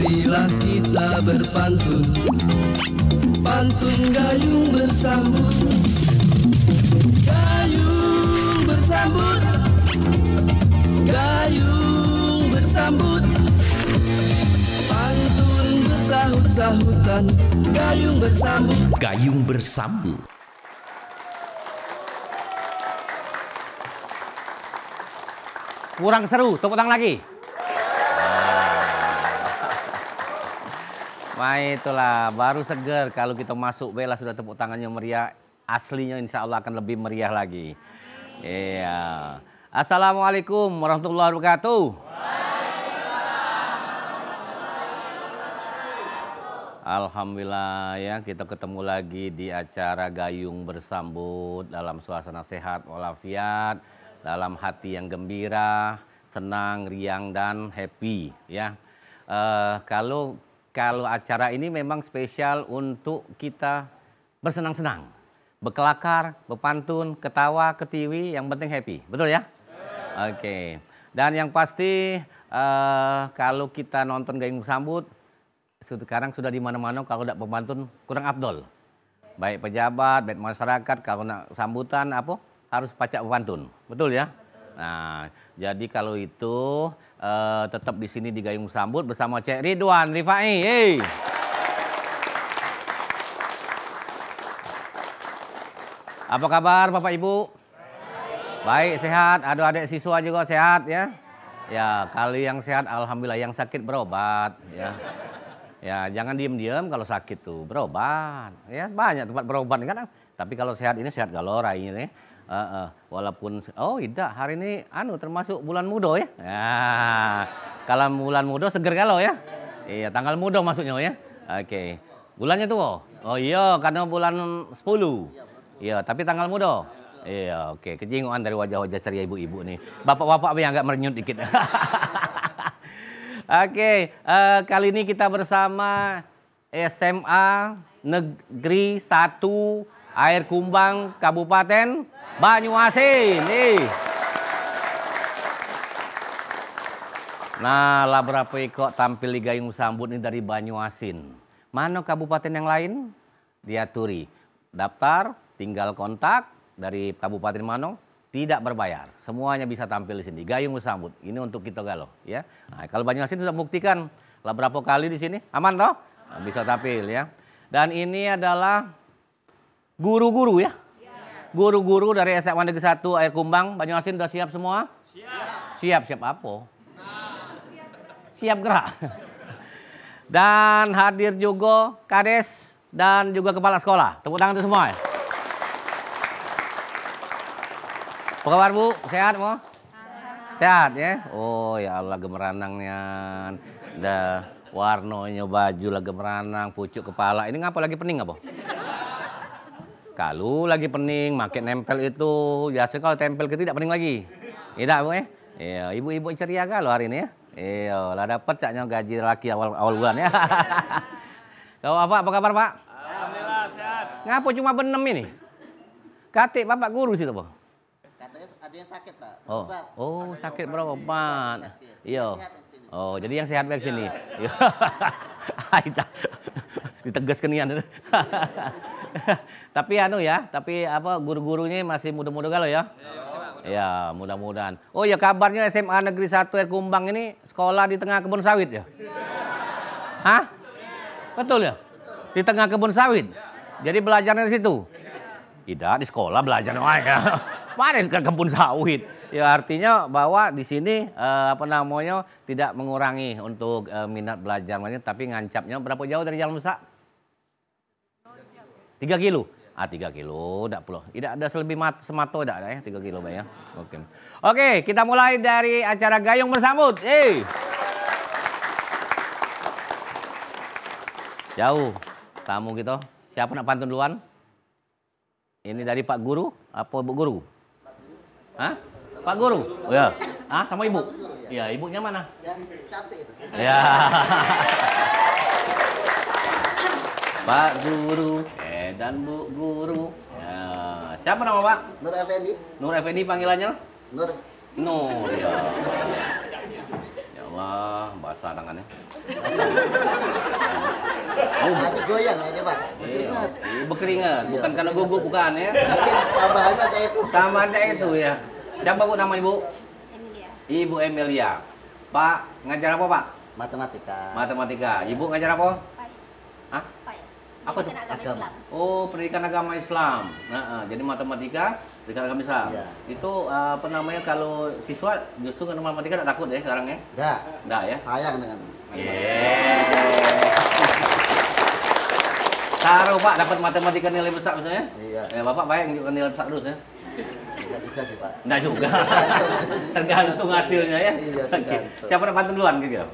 Marilah kita berpantun, pantun gayung bersambut, gayung bersambut, gayung bersambut, pantun bersahut-sahutan, gayung bersambut. Gayung bersambut. Kurang seru, tepuk tangan lagi. Wah itulah, baru seger kalau kita masuk bela sudah tepuk tangannya meriah. Aslinya insya Allah akan lebih meriah lagi. Iya. Assalamualaikum warahmatullahi wabarakatuh. Alhamdulillah ya, kita ketemu lagi di acara Gayung Bersambut dalam suasana sehat walafiat, dalam hati yang gembira, senang, riang dan happy ya. Kalau acara ini memang spesial untuk kita bersenang-senang, berkelakar, berpantun, ketawa, ketiwi, yang penting happy, betul ya? Oke. Dan yang pasti kalau kita nonton Gayung Bersambut, sekarang sudah di mana-mana kalau tidak pemantun kurang afdol. Baik pejabat, baik masyarakat, kalau nak sambutan apa harus pacak pemantun, betul ya? Nah, jadi kalau itu tetap di sini di Gayung Bersambut bersama Cek Ridwan Rifai. Hey. Apa kabar Bapak Ibu? Baik, sehat. Adik-adik siswa juga sehat ya? Ya, kali yang sehat alhamdulillah, yang sakit berobat ya. Ya, jangan diem-diem kalau sakit tuh, berobat. Ya, banyak tempat berobat kan. Tapi kalau sehat ini sehat galora ini. Walaupun tidak, hari ini termasuk bulan mudo ya. Nah, kalau bulan mudo seger galau ya. Iya, tanggal mudo maksudnya ya. Oke. Bulannya tuh. Oh iya, karena bulan 10. Iya, tapi tanggal mudo. Iya, oke. Kejinguan dari wajah-wajah ceria ibu-ibu nih. Bapak-bapak yang agak merenyut dikit. Oke, kali ini kita bersama SMA Negeri 1 Air Kumbang Kabupaten Banyuasin. Nah, lah berapa kok tampil di Gayung Bersambut ini dari Banyuasin. Mana kabupaten yang lain? Diaturi. Daftar, tinggal kontak dari kabupaten mana, tidak berbayar. Semuanya bisa tampil di sini. Gayung Bersambut. Ini untuk kita galau ya. Nah, kalau Banyuasin sudah membuktikan lah berapa kali di sini. Aman toh? Nah, bisa tampil ya. Dan ini adalah guru-guru ya. Guru-guru dari SMA Negeri 1 Air Kumbang Banyuasin sudah siap semua? Siap. Siap apa? Siap gerak. Dan hadir juga Kades dan juga kepala sekolah. Tepuk tangan untuk semua ya. Apa kabar Bu? Sehat mau? Sehat ya? Oh ya Allah, gemeranangnya. Dah warnanya baju lah gemeranang, pucuk kepala. Ini ngapa lagi pening apa? Kalau lagi pening, makin nempel itu. Biasanya kalau tempel ke tidak pening lagi. Tidak Bu ya? Iya, ibu-ibu ceria kalau hari ini ya. Iya, lah dapat caknya gaji laki awal bulan ya. Kau apa kabar Pak? Alhamdulillah sehat. Ngapa cuma benem ini? Katik Bapak guru situ Pak? Katanya ada yang sakit Pak. Oh sakit berobat. Iya. Oh jadi yang sehat baik sini. Ditegas kenian. Tapi tapi apa guru-gurunya masih muda-muda galau ya? Ya mudah-mudahan. Oh ya kabarnya SMA Negeri 1 Air Kumbang ini sekolah di tengah kebun sawit ya? Hah? Betul ya? Di tengah kebun sawit. Jadi belajarnya di situ. Tidak di sekolah belajar ya. Mana ke kebun sawit? Ya artinya bahwa di sini tidak mengurangi untuk minat belajarnya, tapi ngancapnya berapa jauh dari Jalan Besar? 3 kilo. 3 kilo, tidak ada selebih semato, tidak ada ya 3 kilo Pak ya. Oke, kita mulai dari acara Gayung Bersambut. Jauh tamu kita. Siapa nak pantun duluan? Ini dari Pak Guru apa Bu Guru? Hah? Pak Guru? Oh ya. Sama Ibu? Iya, ibunya mana? Yang cantik itu. Ya. Pak Guru dan Bu Guru. Ya. Siapa nama Pak? Nur Effendi. Nur Effendi panggilannya? Nur. Nur. Ya. Ya Allah, Basah tangannya. Nanti goyang aja Pak. Berkeringat. Berkeringat, bukan karena gugup bukan ya. Mungkin tambahannya kayak itu. Tambahannya itu ya. Siapa Bu nama Ibu? Emilia. Ibu Emilia. Pak, ngajar apa Pak? Matematika. Matematika. Ibu ngajar apa? Pai. Hah? Pai. Apa tuh? Pendidikan agama Agama. Islam. Oh, pendidikan agama Islam. Nah, jadi matematika, pendidikan agama Islam. Iya. Itu apa namanya kalau siswa justru kan matematika tidak takut ya sekarang ya? Enggak. Enggak ya? Sayang dengan Taruh Pak dapat matematika nilai besar misalnya? Iya. Bapak baik menunjukkan nilai besar terus ya? Enggak juga sih Pak. Enggak juga. Tergantung hasilnya ya. Iya, Oke. tergantung. Siapa yang pantun duluan gitu?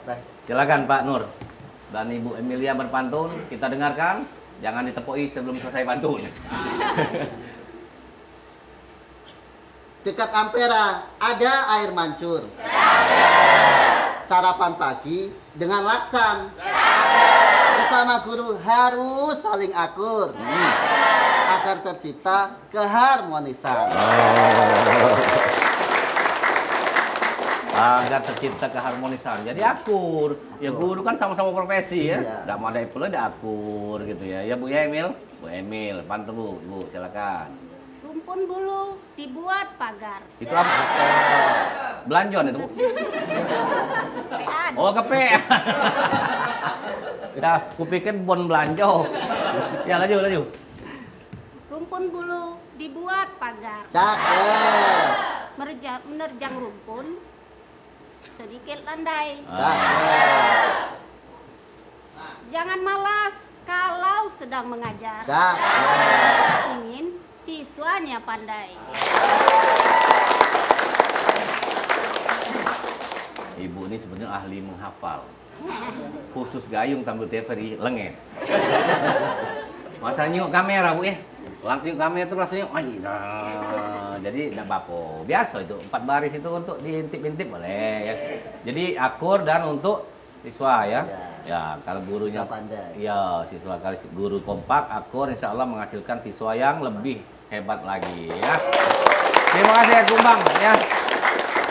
Saya. Silakan Pak Nur dan Ibu Emilia berpantun, kita dengarkan. Jangan ditepoi sebelum selesai pantun. Dekat Ampera ada air mancur. Sarapan pagi dengan laksan. Sesama guru harus saling akur agar tercipta keharmonisan. Agar tercipta keharmonisan. Jadi akur. Ya guru kan sama-sama profesi ya. Iya. Nggak mau ada pula ada akur gitu ya. Ya Bu ya Emil. Bu Emil, pantun Bu. Bu silakan. Rumpun bulu dibuat pagar. Itu apa? Belanjon itu Bu. Pean. Oh kepe. Dah, kupikir bon belanjo. Ya lanjut. Rumpun bulu dibuat pagar. Cakep. Menerjang rumpun sedikit landai. Cakep. Jangan malas kalau sedang mengajar. Cakep. Ingin siswanya pandai. Ibu ini sebenarnya ahli menghafal. Khusus gayung tampil TVRI lengen. Masa nyuk kamera Bu ya. Langsung kamera itu rasanya, jadi tidak apa-apa. Biasa itu 4 baris itu untuk diintip-intip boleh ya. Jadi akur dan untuk siswa ya. Ya, kalau gurunya Siswa pandai. ya, siswa kalau guru kompak, akur, insya Allah menghasilkan siswa yang lebih hebat lagi ya. Terima kasih Air Kumbang ya.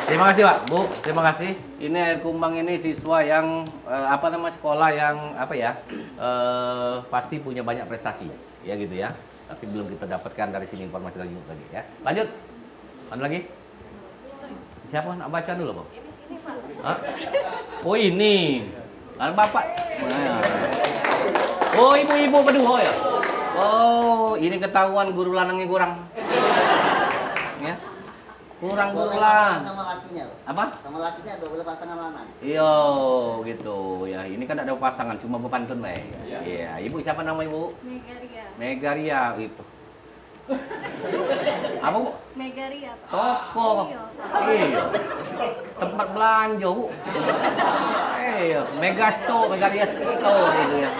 Terima kasih Pak, Bu. Terima kasih. Ini Air Kumbang ini siswa yang apa nama sekolah yang apa ya? Pasti punya banyak prestasi ya gitu ya. Tapi belum kita dapatkan dari sini informasi lagi ya. Lanjut. Mana lagi? Siapa nak baca dulu, Pak? Ini Pak. Hah? Oh ini. Kan Bapak. Nah. Oh ibu-ibu berdua ya. Oh ini ketahuan guru lanangnya kurang. Ya. Kurang Boleh lah. pasangan sama lakinya loh. Apa? Sama lakinya ada boleh pasangan lanang. Iya gitu ya. Ini kan ada pasangan cuma berpantun baik. Iya. Ibu siapa nama ibu? Megaria. Megaria itu. Apa Bu? Megaria. Toko. Iya. Tempat belanja Bu. Iya. Megasto, Megaria Store itu ya.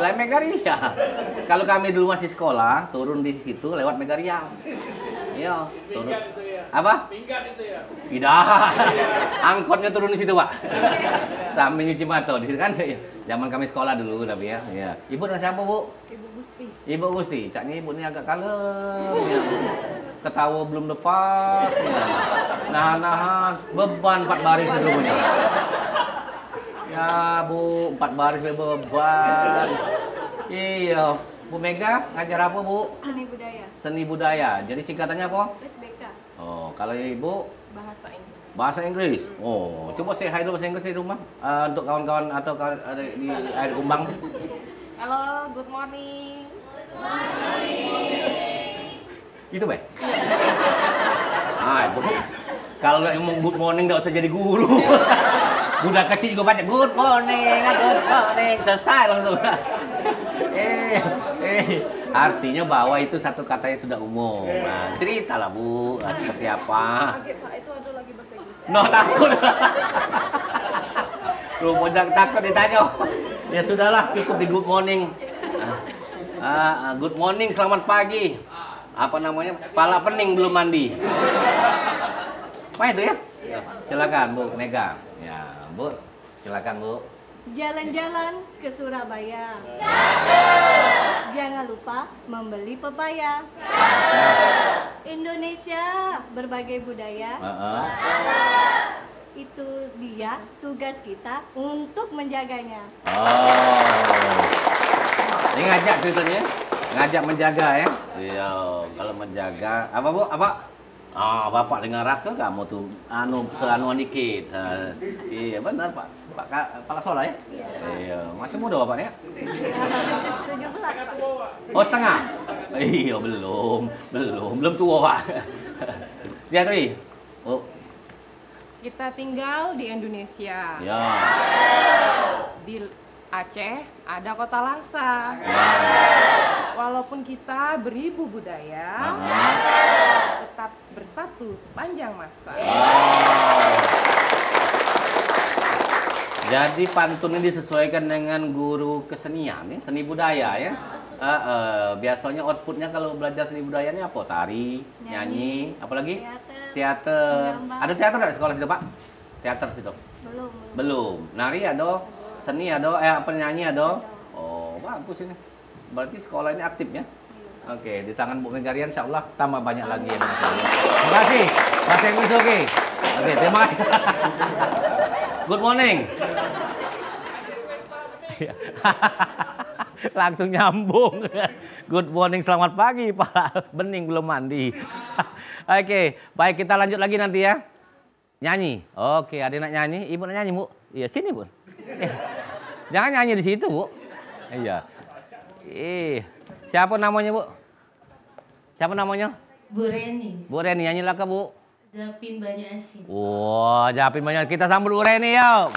Lain Megaria. Kalau kami dulu masih sekolah, turun di situ lewat Megaria. Iya, turun. Apa? Minggat itu ya? Tidak. Angkotnya turun di situ, Pak. Sambil nyuci mata di situ kan. Zaman kami sekolah dulu tapi ya. Iya. Ibu dengan siapa, Bu? Ibu Gusti. Ibu Gusti. Caknya ibu ini agak kalem ya. Ketawa belum lepas. Ya. Nahan-nahan beban 4 baris itu punya. Ya, Bu, 4 baris beban. Iya. Bu Mega ngajar apa, Bu? Seni budaya. Seni budaya. Jadi singkatannya apa? SBK. Oh, kalau Ibu Bahasa Inggris. bahasa Inggris. Oh, coba say hi dulu bahasa Inggris di rumah untuk kawan-kawan atau ada di Air Kumbang. Halo, good morning. Gitu, Bay. Ah, Ibu. Kalau nggak ngomong good morning nggak usah jadi guru. Budak kecil juga baca good morning, selesai langsung. Artinya bahwa itu satu kata yang sudah umum. Nah, ceritalah Bu, seperti apa? Oke, Pak, itu ada lagi bahasa Inggris. No, takut. Lu budak takut ditanya. Ya sudahlah, cukup di good morning. Good morning, selamat pagi. Apa namanya? Pala pening belum mandi. Apa itu ya? Silakan Bu Mega. Ya, Bu. Silakan Bu. Jalan-jalan ke Surabaya. Jangan lupa membeli pepaya. Indonesia berbagai budaya. itu dia tugas kita untuk menjaganya. Oh. Ini ngajak ceritanya, ngajak menjaga ya. Iya, kalau menjaga apa Bu? Apa? Ah, Bapak dengar raka kamu tuh seanuan dikit. Iya benar Pak. Pak Lasola ya? Iya. Masih muda Bapaknya? 17, Pak. Oh setengah? Iya belum tua Pak. Ya tadi. Oh. Kita tinggal di Indonesia. Ya. Di Aceh ada kota Langsa. Ya. Walaupun kita beribu budaya, tetap bersatu sepanjang masa. Jadi pantun ini disesuaikan dengan guru kesenian, ya? Seni budaya ya. Biasanya outputnya kalau belajar seni budaya ini apa? Tari, nyanyi, apalagi? Teater. Gambar. Ada teater nggak di sekolah situ Pak? Teater situ? Belum. Nari ada, seni ada, penyanyi ada. Oh bagus ini. Berarti sekolah ini aktif ya? Oke, di tangan Bu Megarian insya Allah tambah banyak lagi yang masuk. Terima kasih. Bahasa Inggris oke. Oke, terima kasih. Good morning. Langsung nyambung. Good morning, selamat pagi Pak. Bening belum mandi. Oke, baik kita lanjut lagi nanti ya. Nyanyi. Oke, ada nak nyanyi. Ibu nak nyanyi Bu? Iya sini Bu. Jangan nyanyi di situ Bu. Iya. Siapa namanya Bu? Siapa namanya? Bu Reni, Bu Reni, nyanyilah ke Bu. Japin Banyu Asin. Wah, Japin banyak. Kita sambut Bu Reni yuk.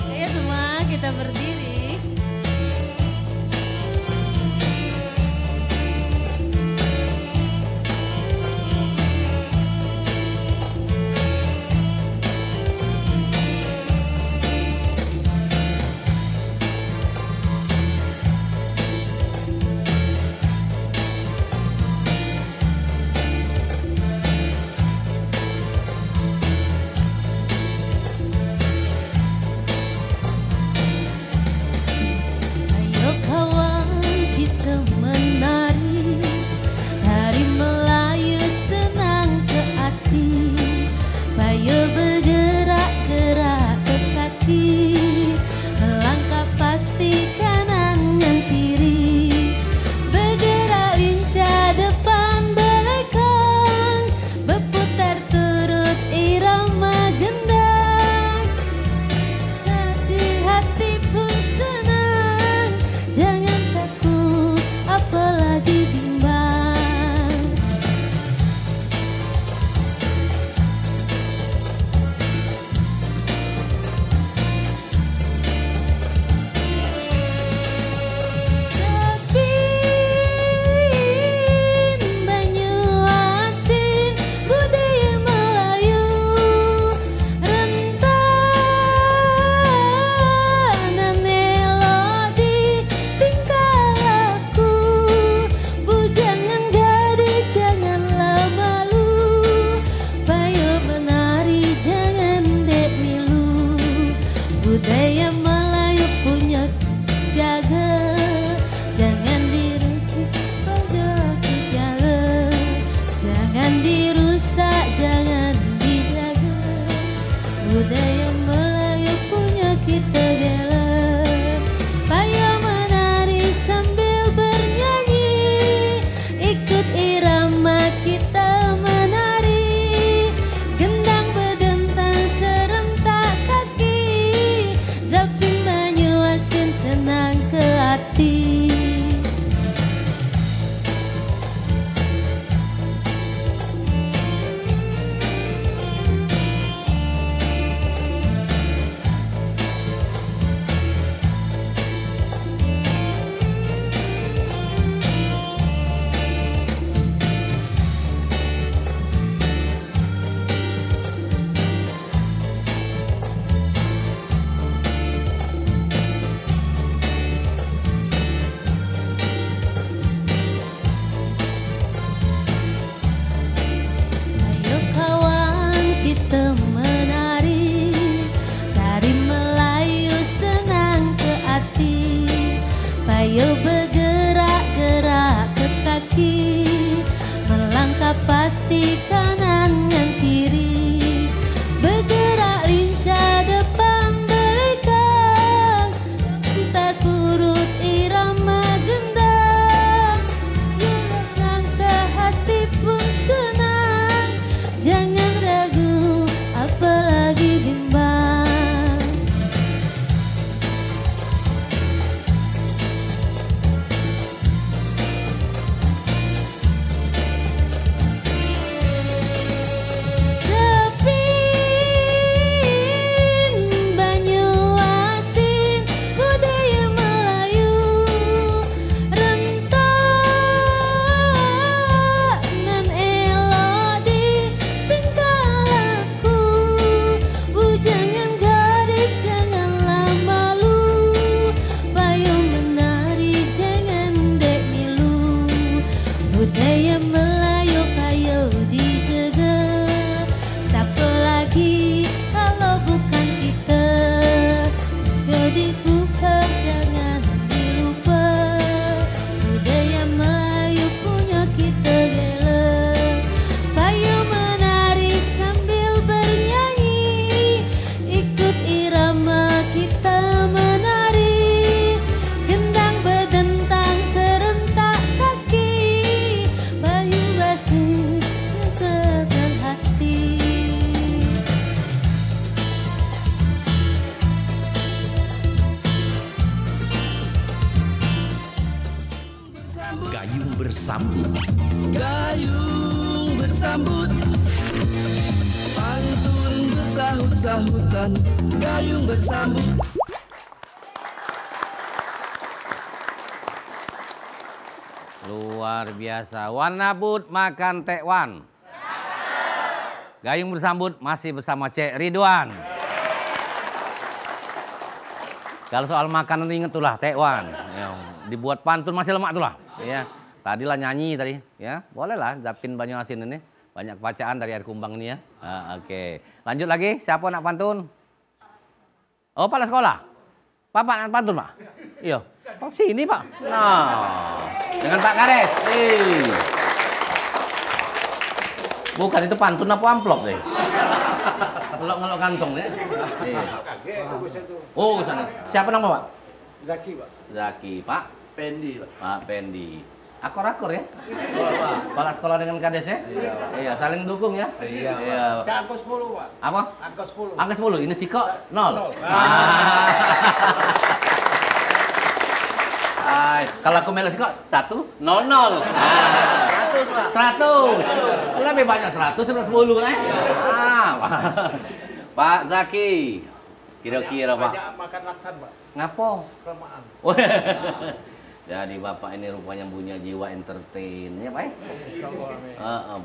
Ayo semua kita berdiri. bersambut, pantun bersahut-sahutan, gayung bersambut. Luar biasa. Wanabut makan tekwan. Gayung bersambut masih bersama Cek Ridwan. Kalau soal makanan inget tuh lah tekwan. Ya, dibuat pantun masih lemak tuh lah. Ya, tadilah nyanyi tadi. Ya, boleh lah Zapin Banyuasin ini. Banyak bacaan dari air kumbang ini ya. Oke. Lanjut lagi. Siapa nak pantun? Oh, kepala sekolah. Pak nak pantun Pak? Iya. Pak sini Pak. Nah, dengan Pak Kades. Bukan itu pantun apa amplop deh. Ngelok-ngelok kantong ya. Oh, sana. Siapa nama Pak? Zaki, Pak. Zaki. Pak? Pendi, Pak. Pak Pendi. Akor-akor ya? Iya, Pak. Kepala sekolah dengan Kades ya? Iya, Pak. Iya, saling dukung ya? Iya, Pak. Iya. Angka 10, Pak. Apa? Angka 10. Angka 10. Ini si kok 0. Kalau aku melo kok 1 0 0. 100, Pak. 100. Lebih banyak 100 daripada 10 kan? Pak Zaki. Kira-kira Pak. Banyak makan laksan, Pak. Ngapo? Kelamaan. Jadi Bapak ini rupanya punya jiwa entertain ya Pak.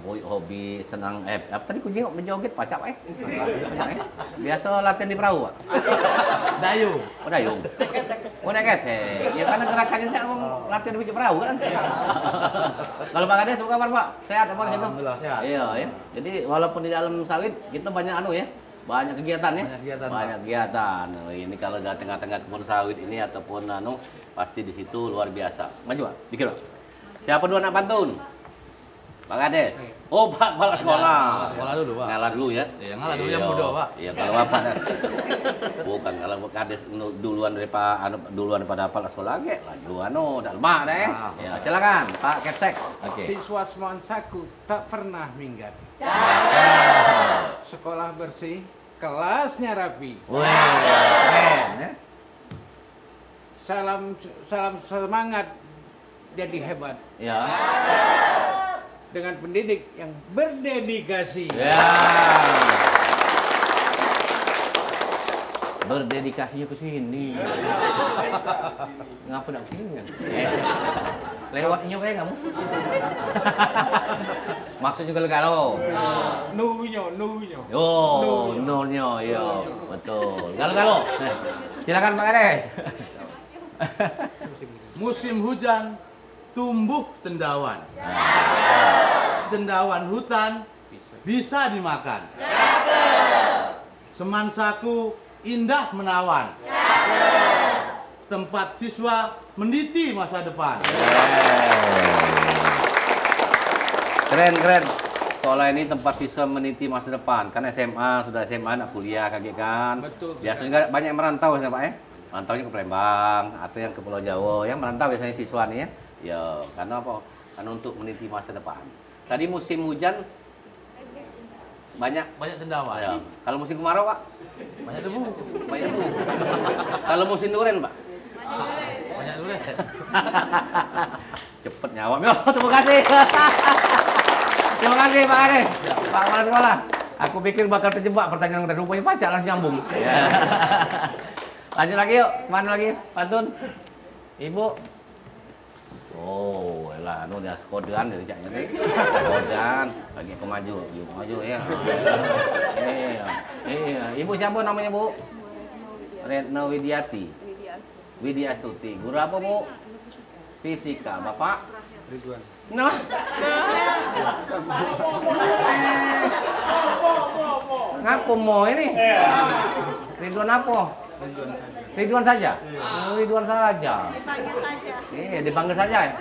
Hobi senang apa tadi kucing menjoget pacak Pak. Biasa latihan di perahu Pak. Dayung. Oh dayung. Oh neket. Ya karena gerakannya saya latihan di perahu kan. Kalau Pak Kades apa kabar Pak? Sehat apa situ? Alhamdulillah sehat. Iya ya. Jadi walaupun di dalam sawit kita banyak ya. Banyak kegiatan ya? Banyak kegiatan. Ini kalau di tengah-tengah kebun sawit ini ataupun pasti di situ luar biasa. Maju Pak, dikit Pak. Siapa dulu anak pantun? Pak Kades. Oh Pak, kepala sekolah. Sekolah dulu, Pak. Ngalah dulu ya? Iya, ngalah dulu yang muda, Pak. Iya, kalau Bapak. Bukan, kalau Pak Kades duluan daripada kepala sekolah ge, laju dalma deh. Ya, silakan Pak Ketsek. Oke. Siswa semansaku tak pernah minggat. Sekolah bersih, kelasnya rapi. Wah, keren ya. Salam semangat jadi hebat. Ya. Dengan pendidik yang berdedikasi. Ya. Berdedikasinya ke sini. Ngapa nak sini kan? Lewatnya kayak kamu. Maksudnya kalau Nuhunyo. Oh, nolnya, iya, betul. Kalau silakan Pak Kades. Musim hujan tumbuh cendawan. Cendawan hutan bisa dimakan. Semansaku indah menawan. Tempat siswa meniti masa depan. Keren. Sekolah ini tempat siswa meniti masa depan. Kan SMA, sudah SMA, anak kuliah kaget kan. Betul. Biasanya banyak yang merantau ya Pak ya. Merantaunya ke Palembang atau yang ke Pulau Jawa. Yang merantau biasanya siswa nih ya. Ya, karena apa? Karena untuk meniti masa depan. Tadi musim hujan banyak cendawan. ya. Kalau musim kemarau Pak? Banyak debu. Banyak debu. Kalau musim duren Pak? Banyak durian. Cepet nyawam. Yo, terima kasih. Terima kasih Pak Kades. Pak Kepala Sekolah. Aku pikir bakal terjebak pertanyaan tadi, rupanya pacak langsung nyambung. Ya. Lanjut lagi yuk. Mana lagi? Pantun. Ibu. Oh, elah, dia skodan dari caknya teh. Skodan, lagi aku maju ya. Iya. Ibu siapa namanya Bu? Retno Widiati. Widiastuti. Guru apa Bu? Fisika. Bapak? Ridwan. Nah. Ngapo mau ini? Ridwan apa? Ridwan saja. Ridwan saja. Dipanggil saja. Dipanggil saja ya?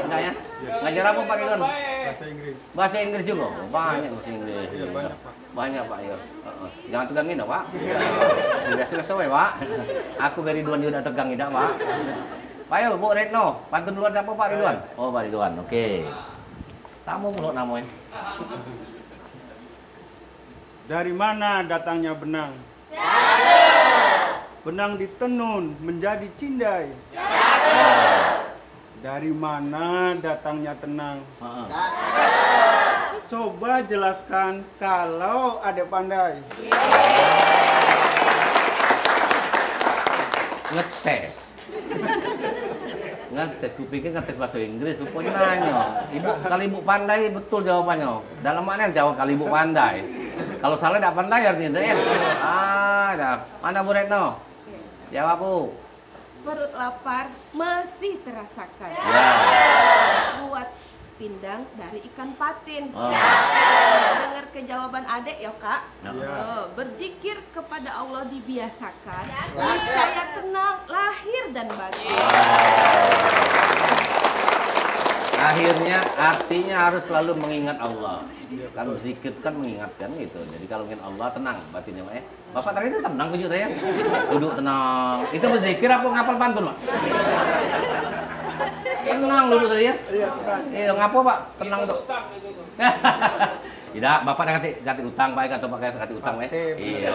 Enggak ya? Ngajar apa Pak Ridwan? Bahasa Inggris. Bahasa Inggris juga? Banyak bahasa Inggris. Iya, banyak, Pak. Banyak Pak ya. Jangan tegangin dah Pak. Sudah selesai Pak. Aku dari Ridwan juga tak tegangin dah Pak. Pak yo, Bu Retno, pantun duluan siapa Pak Ridwan? Oh Pak Ridwan, oke. Sama mulut namanya. Dari mana datangnya benang? Benang ditenun menjadi cindai. Dari mana datangnya tenang? coba jelaskan kalau adek pandai. Ngetes. Ngetes, kupikir ngetes bahasa Inggris, rupanya nanya. Ibu, kalau ibu pandai, betul jawabannya. Dalam mana jawab kalau ibu pandai? Kalau salah tidak pandai artinya ya. Dah. Mana Bu Retno? Jawab Bu. Perut lapar masih terasakan. Ya. Buat pindang dari ikan patin. Dengar kejawaban adek ya kak. Berzikir kepada Allah dibiasakan. Niscaya tenang lahir dan batin. Akhirnya artinya harus selalu mengingat Allah. Kan zikir kan mengingatkan gitu. Jadi kalau ingin Allah tenang batinnya, Bapak tadi itu tenang tujuh ya. Duduk tenang. Itu berzikir apa ngapal pantun, Pak? Tenang dulu tadi ya. Iya, ngapo Pak? Tenang tuh. Tidak, Bapak dah ganti utang Pak, atau pakai ganti utang Iya.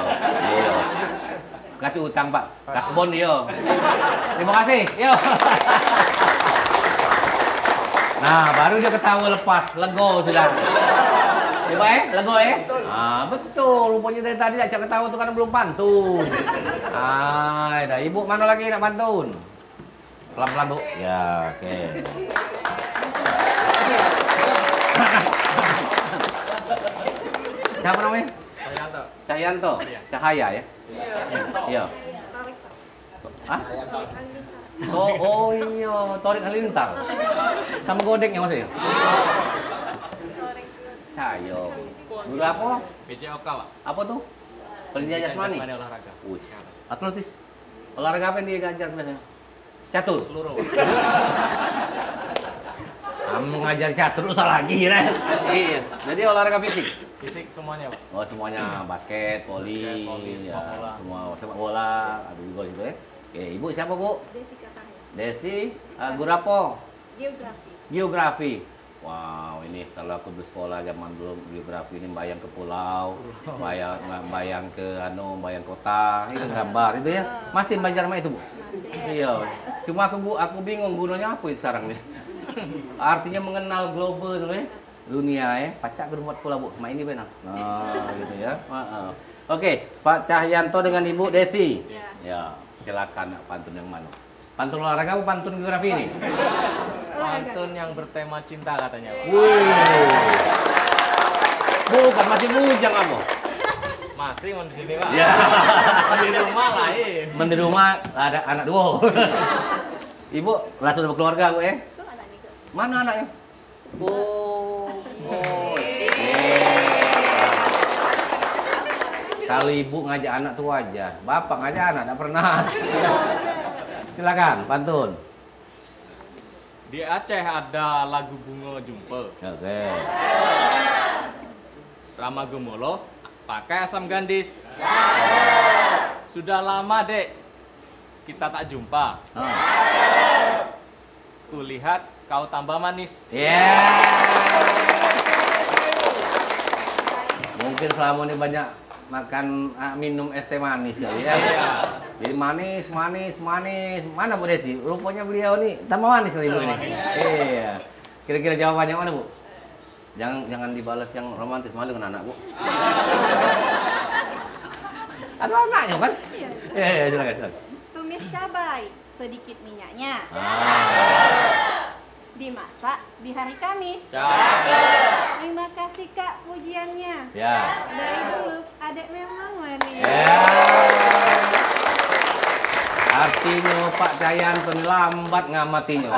Ganti utang Pak. Kasbon yo. Terima kasih. Yo. Nah, baru dia ketawa lepas, lego sudah. Ya, Pak lego betul. Rupanya dari tadi ajak ketawa tuh karena belum pantun. Dah Ibu mana lagi nak pantun? Pelan-pelan, Bu. Ya, oke. Siapa namanya? Cahyanto. Cahyanto. Cahaya ya? Iya. Hah? Oh iya, Torik Halilintar. Sama Godeknya maksudnya? Cayo. Guru apa? PJOK, Pak. Apa tuh? Pendidikan jasmani. Olahraga. Atletis. Olahraga apa yang dia ngajar biasanya? Catur. Seluruh. Kamu ngajar catur usah lagi ya. Iya. Jadi olahraga fisik. Fisik semuanya, Pak. Oh semuanya basket, voli, ya, semua sepak bola, ada juga gitu ya. Oke, Ibu siapa Bu? Desi Kasahya. Desi, guru apa? Geografi. Geografi. Wow, ini kalau aku bersekolah zaman dulu geografi ini bayang ke pulau, bayang ke bayang kota, itu gambar itu ya. Masih belajar sama itu Bu? Iya. Cuma aku bingung gunanya apa itu sekarang nih. Artinya mengenal global dulu ya. Dunia ya, pacak berbuat pula Bu, sama ini benar. Nah, gitu ya. Oke, Pak Cahyanto dengan Ibu Desi. Ya, silakan pantun yang mana? Pantun olahraga apa pantun geografi ini? Pantun yang bertema cinta katanya, Pak. Bukan masih bujang kamu. Masih di sini, Pak. Ya. Di rumah lain. Di rumah ada anak dua. Ibu langsung berkeluarga Bu ya? Mana anaknya? Kalau ibu ngajak anak tuh wajar, bapak ngajak anak tidak pernah. Silakan, pantun. Di Aceh ada lagu bunga jumpa. Oke. Rama Gemolo pakai asam gandis. Sudah lama Dek, kita tak jumpa. Kulihat kau tambah manis. Mungkin selama ini banyak makan minum es teh manis kali ya. Jadi manis. Mana Bu Desi? Rupanya beliau nih tambah manis kali Bu ini. Iya. Kira-kira jawabannya mana Bu? Jangan dibalas yang romantis, malu kan anak Bu. Ada anaknya kan? Iya, silakan. Tumis cabai, sedikit minyaknya. Dimasak di hari Kamis. Terima kasih Kak pujiannya. Ya. Dari dulu adek memang manis. Artinya Pak Cahyanto lambat ngamatinya.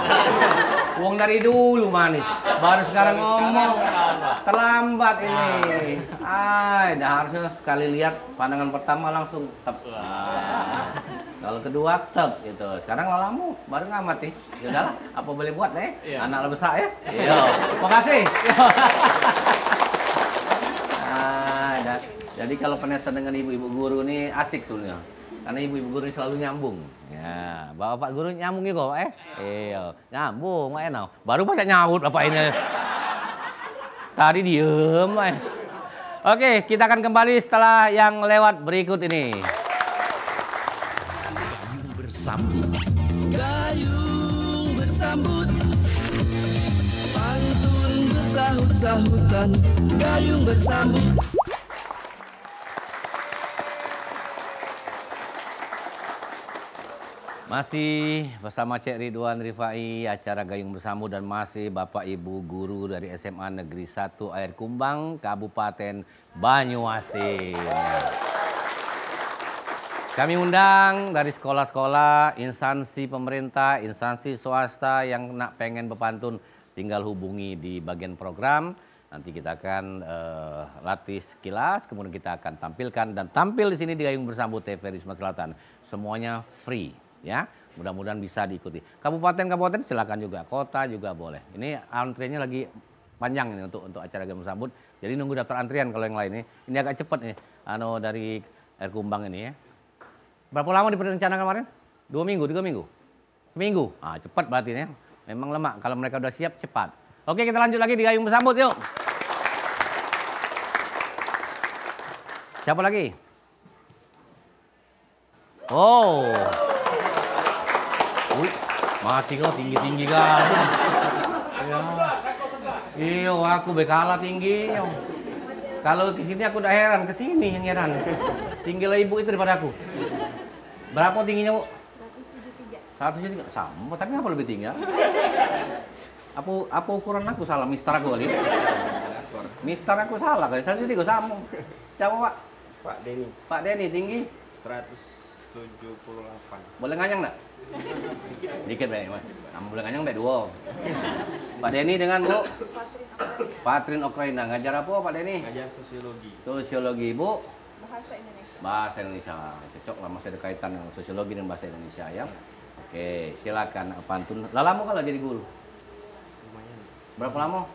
Uang dari dulu manis, baru sekarang ngomong terlambat ini. Dah harusnya sekali lihat pandangan pertama langsung tep. Kalau kedua tep gitu. Sekarang lalamu baru ngamati. Ya udahlah, apa boleh buat deh? Anak besar ya. Iya. Makasih. Jadi kalau penasaran dengan ibu-ibu guru ini asik sebenarnya. Karena ibu-ibu guru ini selalu nyambung. Ya, bapak guru nyambung gitu, Iya, nyambung, enak. Baru pas nyaut bapak ini. Tadi diem, Oke, kita akan kembali setelah yang lewat berikut ini. Gayung bersambut, pantun bersahut sahutan, gayung bersambut. Masih bersama Cek Ridwan Rifai, acara Gayung Bersambut, dan masih Bapak Ibu guru dari SMA Negeri 1 Air Kumbang, Kabupaten Banyuasin. Kami undang dari sekolah-sekolah, instansi pemerintah, instansi swasta yang nak pengen berpantun, tinggal hubungi di bagian program. Nanti kita akan latih sekilas, kemudian kita akan tampilkan dan tampil di sini di Gayung Bersambut TVRI Sumatera Selatan. Semuanya free. Ya, mudah-mudahan bisa diikuti. Kabupaten-kabupaten silakan juga, kota juga boleh. Ini antriannya lagi panjang ini untuk acara Gayung Bersambut. Jadi nunggu daftar antrian kalau yang lain ini. Ini agak cepat nih, dari Air Kumbang ini ya. Berapa lama direncanakan kemarin? 2 minggu, 3 minggu? Seminggu? Ah, cepat berarti ya. Memang lemak, kalau mereka udah siap cepat. Oke, kita lanjut lagi di Gayung Bersambut yuk. Siapa lagi? Oh. Wih, mati kau tinggi-tinggi kan. Ya. Iyo, aku bekalah tinggi. Yo. Kalau ke sini aku udah heran, ke sini yang heran. Tinggilah ibu itu daripada aku. Berapa tingginya, Bu? 173. 173. Sama, tapi apa lebih tinggi? Apa ukuran aku salah? Mister aku kali. Mister aku salah kali. 173 sama. Siapa, Pak? Pak Denny. Pak Denny tinggi 178. Boleh nganyang enggak? Dikit baik, Mas. Nama boleh nganyang baik 2. Pak Denny dengan Bu Patrin Okraina. Ngajar apa Pak Denny? Ngajar sosiologi. Sosiologi, Bu? Bahasa Indonesia. Bahasa Indonesia. Cocok lah, masih ada kaitan dengan sosiologi dan bahasa Indonesia ya. Oke, silakan pantun. Lah lama kalau jadi guru? Lumayan. Berapa lama?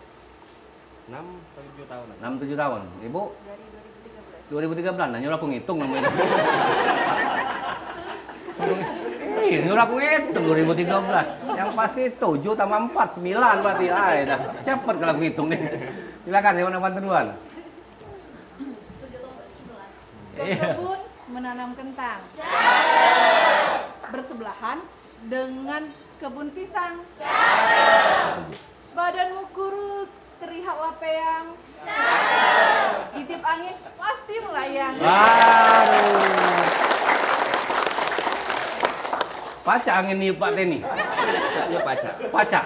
6-7 tahun. 6-7 tahun. Ibu? Dari 2013. Nah, nyuruh aku ngitung namanya. Nyuruh aku ngitung 2013. Yang pasti 7 tambah 4, 9 berarti. Dah cepet kalau aku ngitung nih. Silakan, yang mana pantun duluan? Ke kebun menanam kentang. Bersebelahan dengan kebun pisang. Badanmu kurus, terlihat lapeyang. Ditip angin pasti melayang. Waduh. Paca angin nih Pak Denny. Ya paca. Paca.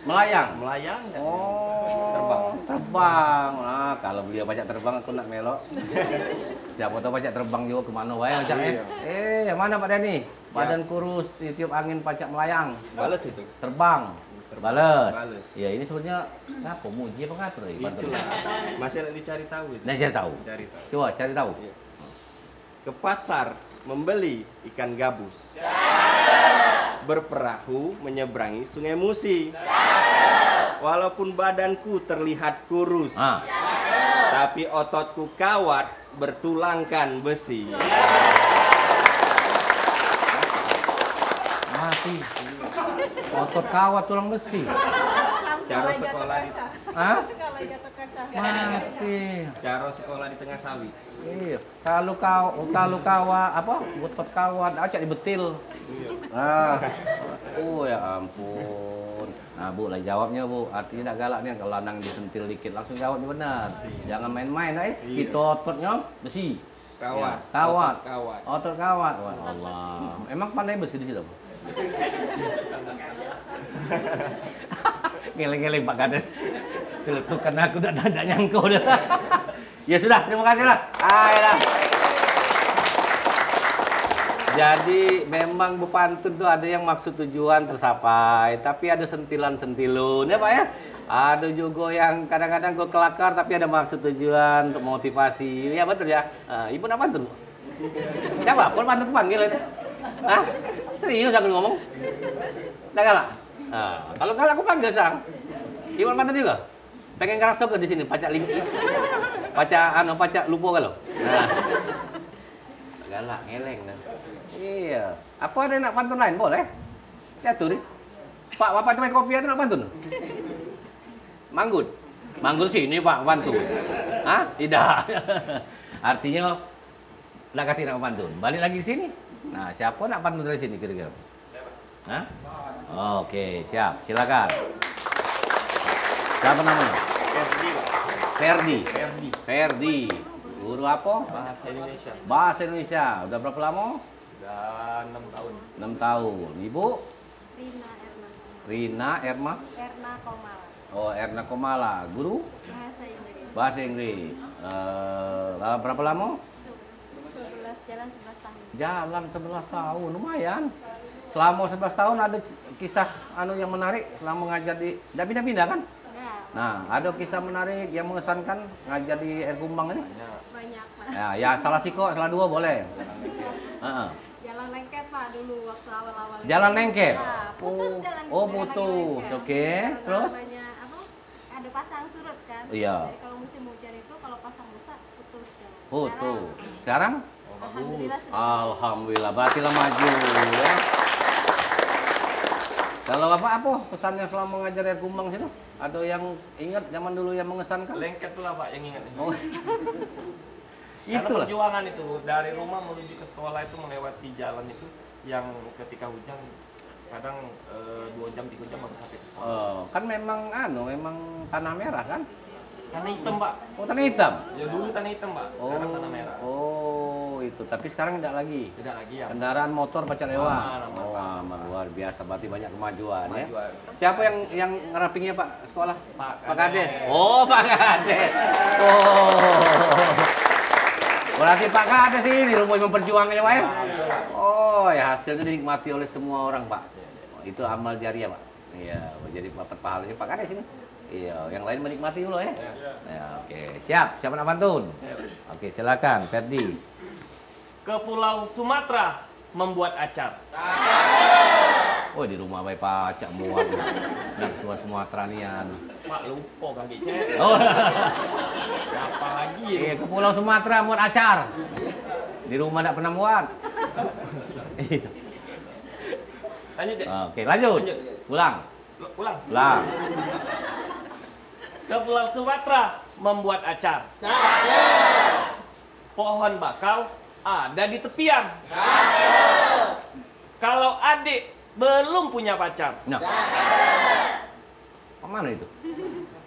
Melayang. Melayang. Oh. Terbang. Nah, kalau beliau pacak terbang aku nak melok. Siapa tahu pacak terbang juga kemana wae pacak ya. Yang mana Pak Denny? Badan kurus, ditiup angin pacak melayang. Bales itu. Terbang. Bales. Ya ini sebenarnya apa muji apa ngatur ya? Itulah. Masih nak dicari tahu itu. Nah, cari tahu. Cari tahu. Coba cari tahu. Iya. Ke pasar membeli ikan gabus. Berperahu menyeberangi Sungai Musi. Walaupun badanku terlihat kurus, tapi ototku kawat bertulangkan besi. Mati. Otot kawat tulang besi. Cara sekolah di, Mati. cara sekolah di tengah sawi. Iya. Kalau kawat apa? Otot kawat, acak dibetil. Oh ya ampun. Nah Bu, lah jawabnya Bu. Artinya tidak galak nih kalau lanang disentil dikit langsung jawabnya benar. Jangan main-main, Kita ototnya besi. Kawat. Ya, kawat. Otot kawat. Otot kawat. Wah Allah. Emang pandai besi di situ Bu? Ngeleng-ngeleng Pak Kades. Celetukan aku udah nyangka udah. Ya sudah, terima kasih lah. Ayolah. Jadi memang berpantun tuh ada yang maksud tujuan tersapai, tapi ada sentilan-sentilun ya Pak ya. Ada juga yang kadang-kadang gue kelakar tapi ada maksud tujuan untuk motivasi. Ya betul ya. Ibu nak pantun? Siapa? Kalau pantun panggil itu. Hah? Serius aku ngomong? Nggak galak? Kalau galak aku panggil sang. Ibu pantun juga? Pengen kerasok di sini, pacak link. Pacak lupa kalau. Galak, ngeleng dah. Iya. Apa ada nak pantun lain? Boleh? Jatuh nih. Pak, Bapak main kopi itu nak pantun? Manggut? Manggut sini Pak, pantun. Hah? Tidak. Artinya, nak kati nak pantun. Balik lagi ke sini. Nah, siapa nak pantun dari sini kira-kira? Hah? Oke, siap. Silakan. Siapa namanya? Ferdi. Guru apa? Bahasa Indonesia. Bahasa Indonesia. Udah berapa lama? Udah 6 tahun. 6 tahun. Ibu? Rina Erna. Rina Erma? Erna Komala. Oh, Erna Komala. Guru? Bahasa Inggris. Bahasa Inggris. Berapa lama? 11 jalan 11 tahun. Jalan 11 tahun. Lumayan. Selama 11 tahun ada kisah yang menarik selama ngajar di... Tidak pindah-pindah kan? Enggak, Nah, ada kisah menarik yang mengesankan ngajar di Air Kumbang ini? banyak Pak. Ya, salah siko, salah dua boleh. Jalan lengket Pak dulu waktu awal-awal. Jalan lengket? Nah, putus jalan. Oh, jalan putus. lengket. Oke, Karena terus? banyak ada pasang surut kan. Iya. Jadi kalau musim hujan itu kalau pasang rusak putus jalan. Putus. Sekarang? Alhamdulillah sudah. Alhamdulillah, berarti lah maju ya. Kalau Bapak apa pesannya selama mengajar Air Kumbang situ? Ada yang ingat zaman dulu yang mengesankan? Lengket tuh lah Pak yang ingat. Oh. Karena Itulah. perjuangan itu dari rumah menuju ke sekolah itu melewati jalan itu yang ketika hujan kadang 2 jam 3 jam baru sampai ke sekolah. Oh, kan memang memang tanah merah kan? Tanah hitam Pak. Oh, tanah hitam. Ya dulu tanah hitam Pak, sekarang tanah merah. Oh, itu. Tapi sekarang tidak lagi. Tidak lagi ya. Kendaraan motor pacak lewat. Aman. Oh, aman, luar biasa. Berarti banyak kemajuan ya. Kemajuan. Siapa yang ngerapingnya Pak sekolah? Pak Kades. Oh, Pak Kades. Oh. Berarti Pak Kades ini rumah memperjuangkannya Pak ya? Oh, ya hasilnya dinikmati oleh semua orang Pak. Oh, itu amal jariah Pak. Iya, jadi dapat pahalanya Pak Kades ini. Iya, yang lain menikmati dulu ya. Ya, oke. Siap. Siapa nak pantun? Oke, silakan Ferdi. Ke Pulau Sumatera membuat acar. Oh, di rumah baik pacak muat. Dan semua Sumatera nian. Pak lupa kaki cek. Oh. Apa lagi? Iya, ke Pulau Sumatera muat acar. Di rumah tidak pernah muat. Iya. Lanjut ya. Oke, lanjut. Pulang. Ulang. Ke Pulau Sumatera membuat acar. Pohon bakau ada di tepian. Kalau adik belum punya pacar. Nah. Mana itu?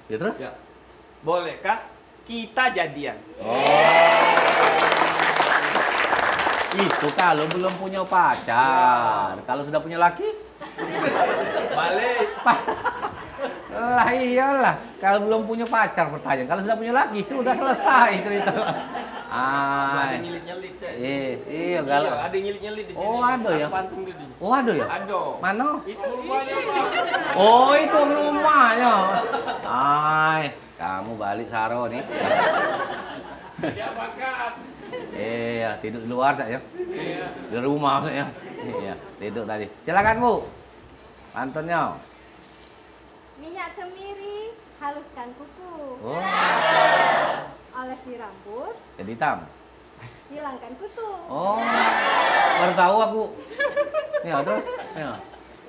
Ya terus? Ya. Bolehkah kita jadian? Itu kalau belum punya pacar. Kalau sudah punya laki? Balik. Lah iyalah, kalau belum punya pacar pertanyaan. Kalau sudah punya laki sudah selesai cerita. Ada nyelit-nyelit cek. Iya, galau. Iya, ada nyelit-nyelit di sini. Oh, ada ya? Pantun gitu. Oh, ada ya? Ada. Mana? Itu rumahnya Pak. Oh, itu rumahnya. Ay, kamu balik Saro nih. Dia bakat. Iya, tidur di luar tak ya? Iya. Di rumah maksudnya. Iya, tidur tadi. Silakan Bu. Pantunnya. Minyak kemiri, haluskan kuku. Oh. Oles di rambut, Jadi hitam. hilangkan kutu. Oh. Baru tahu aku. Ya, terus? Ya.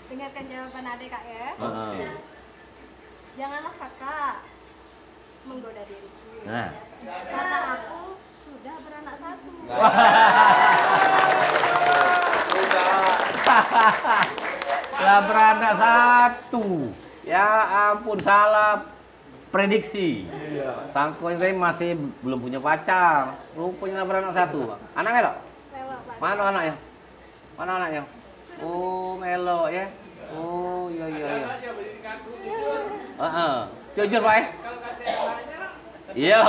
Dengarkan jawaban adik Kak ya. Heeh. Janganlah kakak menggoda diriku. Nah. Karena aku sudah beranak satu. Lah beranak satu. Ya ampun, salah prediksi. Sangko ini masih belum punya pacar. Rupanya beranak satu. Anak Melo? Lewat Pak. Mana anaknya? Mana anaknya? Oh, Melo ya. Oh, iya. Jujur Pak ya? Iya.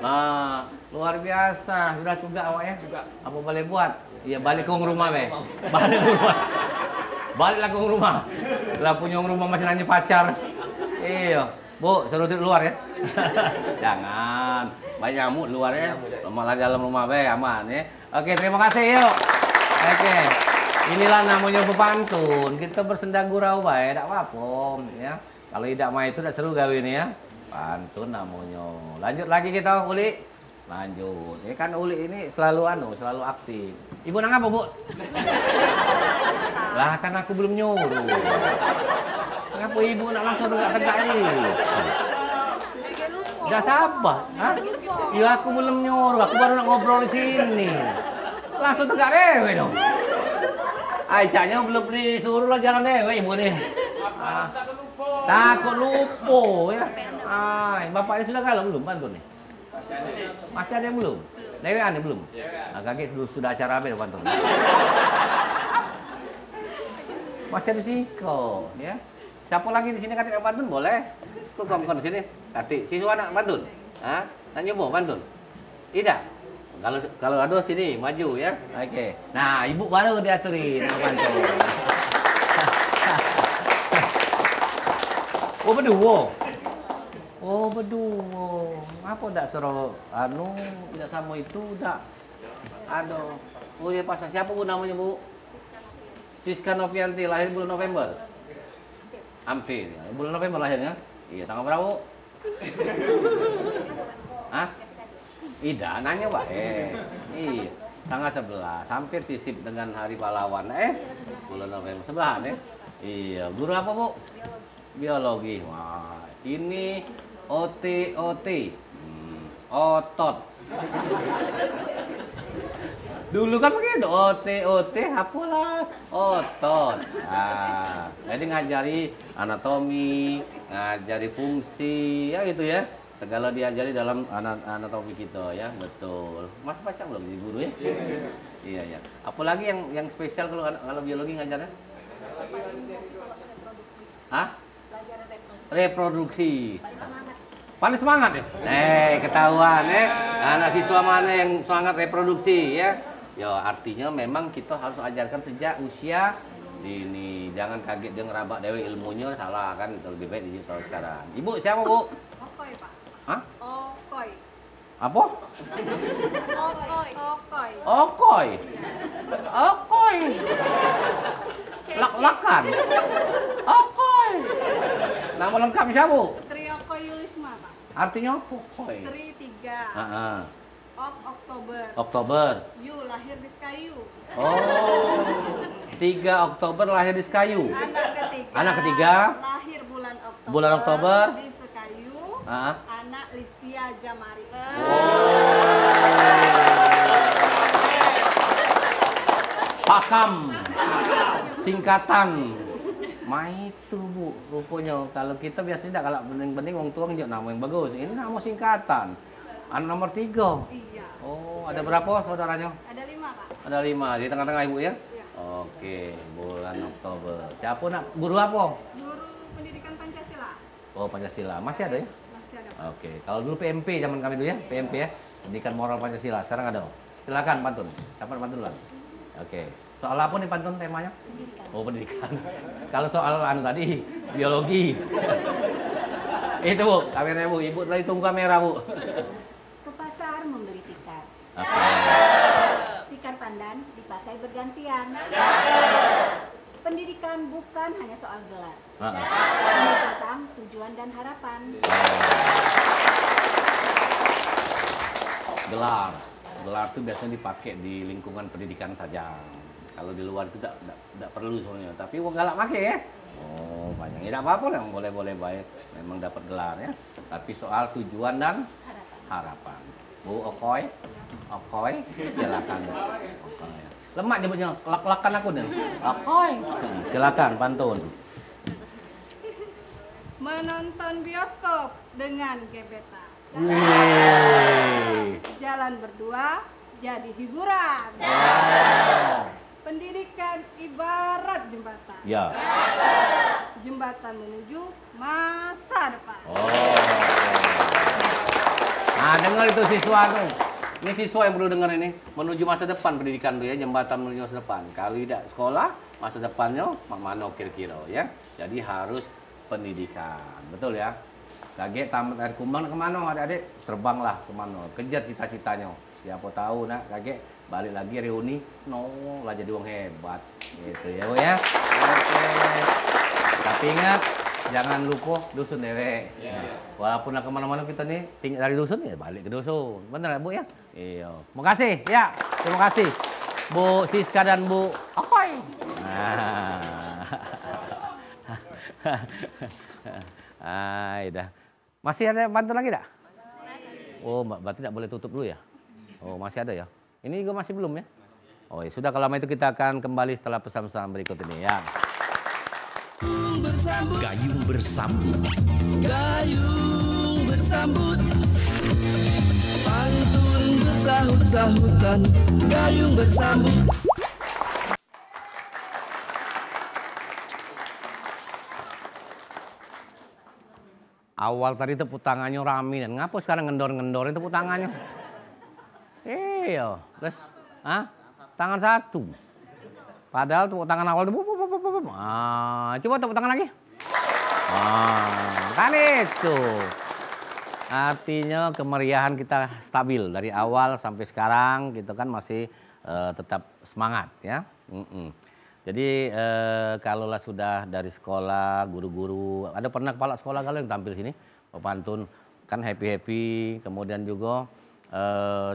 Nah, luar biasa. Sudah juga awak ya? Juga. Apa boleh buat? Iya, balik ke rumah be. Balik ke rumah. Baliklah ke rumah. Lah punya rumah masih nanya pacar. Iya. Bu, suruh tidur luar ya. Jangan. Banyak nyamuk luar ya. Malah dalam rumah be aman ya. Oke, terima kasih yuk. Oke. Inilah namanya pepantun. Kita bersenda gurau bae, enggak apa-apa ya. Kalau tidak mah itu tidak seru gawe ini ya. Pantun namanya. Lanjut lagi kita Uli. Lanjut. Ya kan Uli ini selalu aktif. Ibu nang apa, Bu? Lah kan aku belum nyuruh. Kenapa ibu nak langsung tegak ini? Udah sabar. Hah? Ya aku belum nyuruh, aku baru nak ngobrol di sini. Langsung tegak dewe dong. Aicanya belum disuruh lah jalan dewe ibu nih. Takut lupa ya. Bapaknya sudah galau belum pantun nih? Masih ada yang belum? Dewean nih belum? Nah, kakek sudah acara apa ya pantun? Masih ada Siko, ya. Siapa lagi di sini katik pantun boleh? Kok kamu di sini? Katik siswa anak pantun? Hah? Tanya bu pantun? Tidak. Kalau ada sini maju ya. Oke. Nah, ibu baru diaturin pantun. Oh berdua. Oh berdua. Apa tak seru tidak sama itu tak. Aduh. Oh ya pasang siapa bu namanya bu? Siska Novianti lahir bulan November. Hampir. Bulan November lahirnya. Iya tanggal berapa bu? Hah? Tidak, nanya Pak. Iya. Tanggal 11. Hampir sisip dengan hari pahlawan. Bulan November sebelahan ya. Iya. Guru apa bu? Biologi. Wah, ini OT. Otot. Dulu kan pakai OT, apalah otot. Nah, jadi ngajari anatomi, ngajari fungsi, ya gitu ya. Segala diajari dalam anatomi kita ya, betul. Mas Pacang belum jadi guru ya? Iya. Apalagi yang spesial kalau biologi ngajarnya? Hah? Reproduksi. Paling semangat ya? Ketahuan ya. Anak siswa mana yang semangat reproduksi ya? Ya artinya memang kita harus ajarkan sejak usia dini. Jangan kaget dia ngerabak dewe ilmunya salah kan, itu lebih baik digital sekarang. Ibu siapa bu? Okoy Pak. Hah? Okoy. Apa? Okoy. Lak-lakan. Okoy. Nama lengkap siapa bu? Triokoy Yulisma Pak. Artinya apa? Okoy. Tri 3. Oktober. Yu lahir di Sekayu. Oh. 3 Oktober lahir di Sekayu. Anak ketiga. Lahir bulan Oktober. Bulan Oktober. Di Sekayu. Ah. Anak Listia Jamaris. Pakam. Singkatan. Itu bu, rupanya kalau kita biasanya kalau bening-bening wong tua nggak nama yang bagus. Ini nama singkatan. Anak nomor 3. Iya. Oh, ada berapa saudaranya? Ada 5 Pak. Ada 5 di tengah-tengah ibu ya? Iya. Oke, bulan Oktober. Siapa nak guru apa? Guru pendidikan Pancasila. Oh, Pancasila. Masih ada ya? Masih ada Pak. Oke, kalau dulu PMP zaman kami dulu ya, PMP ya. Pendidikan moral Pancasila. Sekarang ada. Silakan pantun. Siapa pantun lah? Oke. Soal apa nih pantun temanya? Pendidikan. Oh, pendidikan. Kalau soal tadi biologi. Itu Bu, kameranya Bu. Ibu lagi tunggu kamera, Bu. Ke pasar membeli tikar. Oke. Tikar pandan dipakai bergantian. Pendidikan bukan hanya soal gelar. Ini tentang tujuan dan harapan. Gelar itu biasanya dipakai di lingkungan pendidikan saja. Kalau di luar itu tidak perlu sebenarnya. Tapi wong galak pakai ya. Oh, banyak. Tidak apa-apa lah, boleh-boleh baik. Memang dapat gelar ya. Tapi soal tujuan dan harapan. Bu Okoy, silakan. Okoy. Lemak nyebutnya, lak-lakan aku nih. Okoy. Silakan pantun. Menonton bioskop dengan gebetan. Jalan berdua jadi hiburan. Pendidikan ibarat jembatan. Ya. Jembatan menuju masa depan. Nah, dengar itu siswa tuh. Ini siswa yang perlu dengar ini. Menuju masa depan pendidikan tuh ya, jembatan menuju masa depan. Kalau tidak sekolah, masa depannya mana kira-kira ya. Jadi harus pendidikan. Betul ya? Kaget tamat air kumbang kemana adik-adik? Terbanglah kemana? Kejar cita-citanya. Siapa tahu nak kaget balik lagi reuni, lah jadi wong hebat. Gitu ya Bu ya. Oke. Tapi ingat, jangan lupa dusun dewe. Walaupun kemana-mana kita nih tinggal dari dusun ya balik ke dusun. Bener ya Bu ya? Iya. Makasih ya. Terima kasih Bu Siska dan Bu Okoy. Dah. Masih ada pantun lagi tak? Oh, berarti tidak boleh tutup dulu ya? Oh, masih ada ya? Ini juga masih belum ya? Oh, ya sudah kalau itu kita akan kembali setelah pesan-pesan berikut ini ya. Gayung bersambut. Gayung bersambut. Pantun bersahut-sahutan. Gayung bersambut. Awal tadi tepuk tangannya rame dan ngapa sekarang ngendor-ngendorin tepuk tangannya? Iya, terus, tangan satu. Padahal tepuk tangan awal itu, coba tepuk tangan lagi. Kan itu. Artinya kemeriahan kita stabil dari awal sampai sekarang, gitu kan masih tetap semangat ya. Jadi kalaulah sudah dari sekolah, guru-guru, ada pernah kepala sekolah kalau yang tampil sini, pantun kan happy-happy, kemudian juga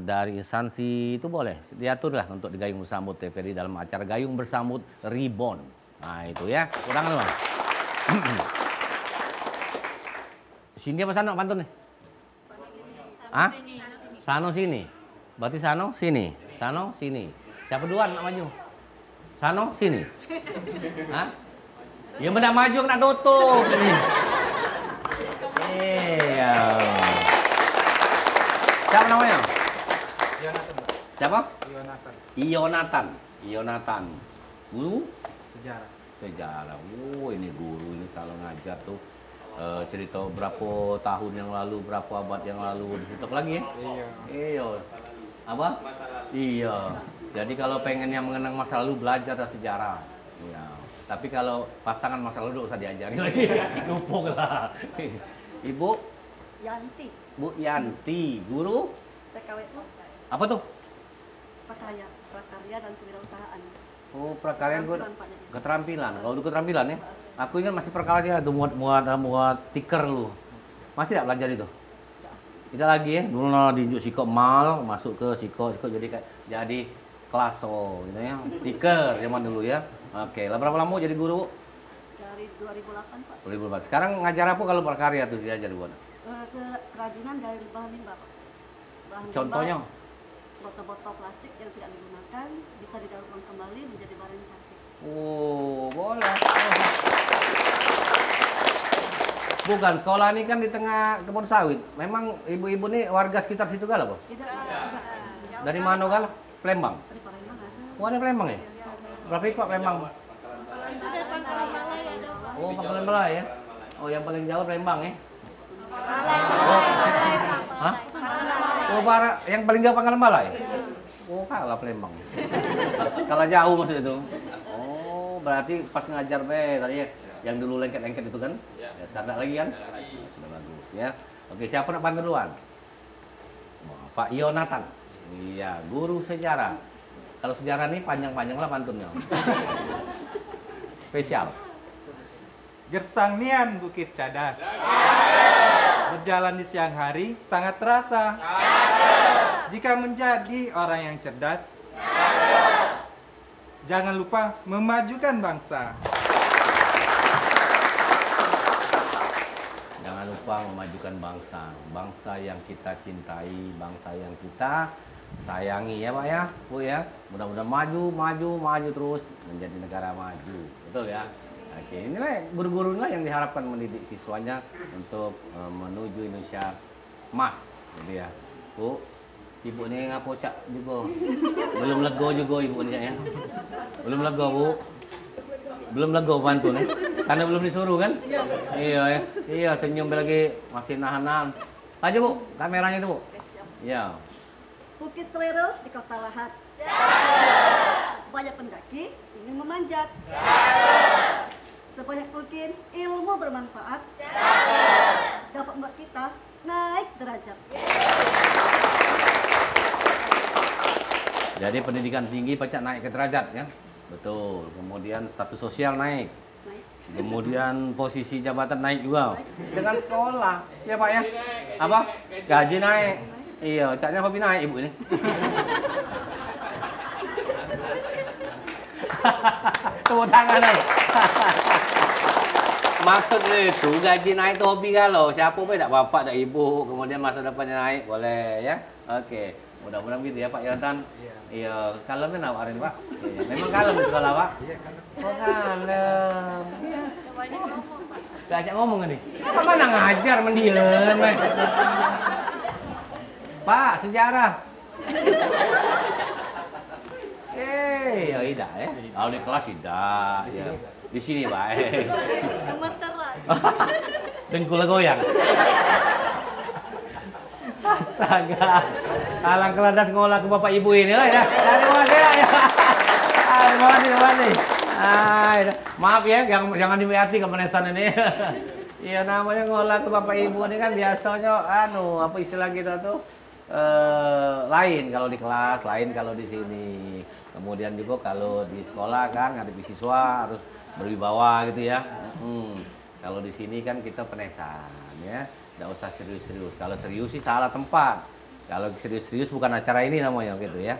dari instansi itu boleh diaturlah untuk di Gayung Bersambut TVRI dalam acara Gayung Bersambut Reborn. Nah itu ya, kurang loh. Sini apa sana pantun nih? Sano sini. Berarti Sano sini. Sano sini. Siapa duluan nak maju? Sano sini. Ya benar maju kena tutup. Iya. Siapa namanya? Yonatan. Siapa? Yonatan. Yonatan. Guru? Sejarah. Sejarah. Oh ini guru ini kalau ngajar tuh cerita berapa tahun yang lalu, berapa abad yang lalu disitu lagi ya? Iya. Apa? Iya. Jadi kalau pengen yang mengenang masa lalu belajar dari sejarah. Iya. Tapi kalau pasangan masa lalu usah diajari lagi. Lupuk lah. Ibu? Yanti. Bu Yanti, guru? PKWU. Apa tuh? Prakarya dan kewirausahaan. Oh, prakarya keterampilan. Kalau udah keterampilan ya. Aku ingat masih prakarya tuh muat tiker lu. Masih tidak belajar itu? Tidak lagi ya. Dulu di Siko mal masuk ke Siko jadi klaso gitu ya. Tiker zaman dulu ya. Oke, lah berapa lama jadi guru? Dari 2008, Pak. 2008. Sekarang ngajar apa kalau prakarya tuh diajar buat? Kerajinan dari bahan limbah, Pak. Contohnya? Botol-botol plastik yang tidak digunakan bisa didaur ulang kembali menjadi barang cantik. Oh, boleh. Bukan, sekolah ini kan di tengah kebun sawit. Memang ibu-ibu nih warga sekitar situ galah, Pak? Tidak. Dari mana galah? Palembang? Dari Palembang ada. Oh, ada Palembang ya? Berapa ikut Palembang? Oh, Pangkalan Balai ya? Oh, yang paling jauh Palembang ya? Hah? Oh, yang paling jauh Pangkalan Balai? Oh, kalah Palembang. Kalah jauh maksud itu. Oh, berarti pas ngajar tadi ya, yang dulu lengket-lengket itu kan? Ya, sekarang lagi kan? Sudah bagus ya. Oke, siapa nak pantun duluan? Pak Yonatan. Iya, guru sejarah. Kalau sejarah nih panjang-panjang lah pantunnya. Spesial. Gersang nian Bukit Cadas. Berjalan di siang hari sangat terasa. Jika menjadi orang yang cerdas, jangan lupa memajukan bangsa. Jangan lupa memajukan bangsa. Bangsa yang kita cintai, bangsa yang kita sayangi ya Pak ya, Bu ya. Mudah-mudahan maju terus menjadi negara maju. Betul ya? Oke, inilah guru-guru yang diharapkan mendidik siswanya untuk menuju Indonesia emas, gitu ya. Bu, ibu ini ngapo cak juga? Belum lego juga ibu ini ya? Belum lego Bu? Belum lego pantun ya? Karena belum disuruh kan? Iya ya. Iya, senyum lagi masih nahan-nahan. Aja Bu, kameranya itu Bu. Iya. Bukit Selero di Kota Lahat. Banyak pendaki ingin memanjat. Sebanyak mungkin ilmu bermanfaat. Dapat membuat kita naik derajat. Jadi pendidikan tinggi pacak naik ke derajat ya. Betul. Kemudian status sosial naik. Kemudian posisi jabatan naik juga. Dengan sekolah. Ya Pak ya. Apa? Gaji naik. Iya, caknya hobi naik ibu ini. Tepuk tangan nih. Maksudnya itu gaji naik itu hobi kalau siapa pun tidak bapak, tidak ibu, kemudian masa depannya naik boleh ya. Oke, mudah-mudahan gitu ya Pak Yonatan. Iya, kalem kan hari ini Pak. Iya, memang kalem di sekolah Pak. Iya, kalem. Oh kalem. Banyak ngomong Pak. Ajak ngomong ini. Mana ngajar mendiam. Pak, sejarah. Ya tidak ya. Kalau di kelas tidak. Ya. Di sini Pak. Gemeteran. Dengkul goyang. Astaga. Alang keladas ngolah ke bapak ibu ini. Terima kasih ya. Terima kasih. Maaf ya, jangan dimeati kemenesan ini. Iya namanya ngolah ke bapak ibu ini kan biasanya apa istilah kita tuh lain kalau di kelas, lain kalau di sini. Kemudian juga kalau di sekolah kan ngadepi siswa harus berwibawa gitu ya. Kalau di sini kan kita penesan ya. Nggak usah serius-serius. Kalau serius sih salah tempat. Kalau serius-serius bukan acara ini namanya gitu ya.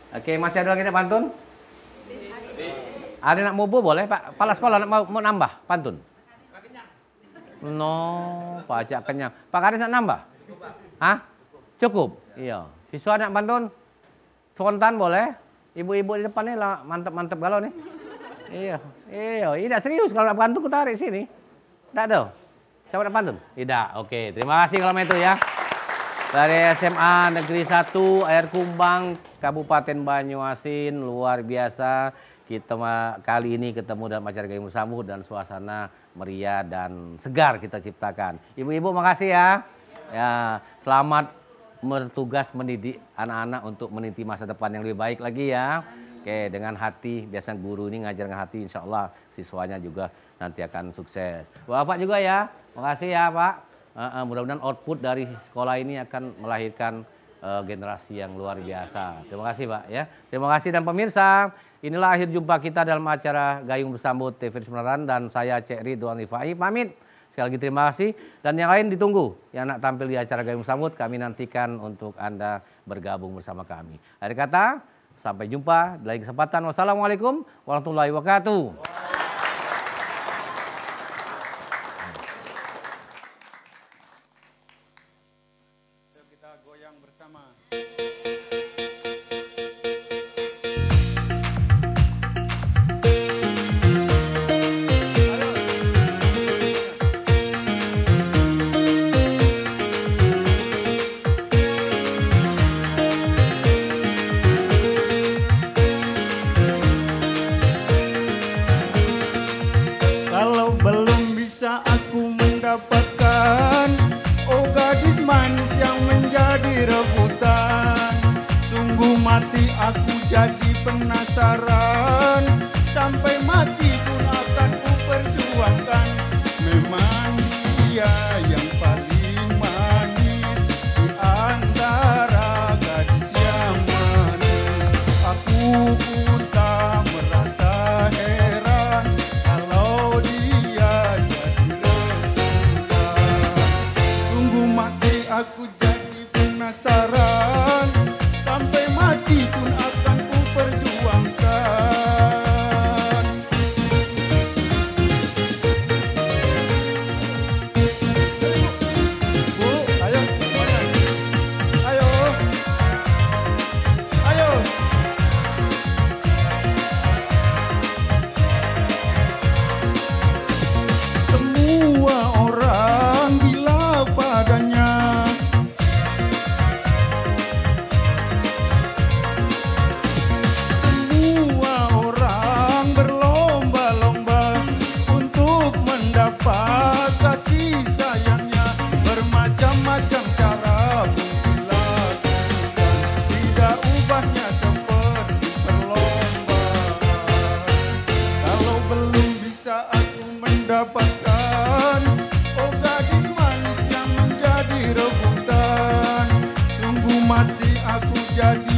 Oke, masih ada lagi nih pantun? Ada nak mobo boleh Pak? Kepala sekolah mau nambah pantun? No, Pak Acak kenyang. Pak Kades nak nambah? Hah? Cukup? Iya. Siswa nak pantun? Spontan boleh? Ibu-ibu di depan nih lah mantep-mantep galau nih. Iya. Tidak serius kalau nak pantun kita tarik sini. Tidak ada. Siapa nak pantun? Tidak. Oke, terima kasih kalau itu ya. Dari SMA Negeri 1 Air Kumbang, Kabupaten Banyuasin, luar biasa. Kita kali ini ketemu dalam acara Gayung Bersambut dan suasana meriah dan segar kita ciptakan. Ibu-ibu makasih ya. Ya, selamat bertugas mendidik anak-anak untuk meniti masa depan yang lebih baik lagi ya. Oke, dengan hati, biasa guru ini ngajar dengan hati, insya Allah siswanya juga nanti akan sukses. Bapak juga ya, makasih ya Pak. Mudah-mudahan output dari sekolah ini akan melahirkan generasi yang luar biasa. Terima kasih Pak ya. Terima kasih dan pemirsa, inilah akhir jumpa kita dalam acara Gayung Bersambut TV Semenaran dan saya Cek Ridwan Rifai pamit. Sekali lagi terima kasih dan yang lain ditunggu yang nak tampil di acara Gayung Bersambut kami nantikan untuk Anda bergabung bersama kami. Akhir kata, sampai jumpa di lain kesempatan. Wassalamualaikum warahmatullahi wabarakatuh. Kita goyang bersama. Kalau belum bisa aku mendapatkan gadis manis yang menjadi rebutan, sungguh mati aku jadi penasaran, sampai mati pun akan ku perjuangkan. Memang dia yang paling manis di antara gadis yang manis. Aku pun tak merasa heran kalau dia jadi rebutan. Sungguh mati aku jadi penasaran, sampai mati pun akan ku perjuangkan. Bu, ayo, mana? Ayo, ayo. Semua orang bila padanya semua orang berlomba-lomba untuk mendapat kasih sayangnya. Bermacam-macam cara pun dilakukan, tidak ubahnya seperti perlombaan. Kalau belum bisa aku mendapatkan gadis manis yang menjadi rebutan, sungguh mati aku jadi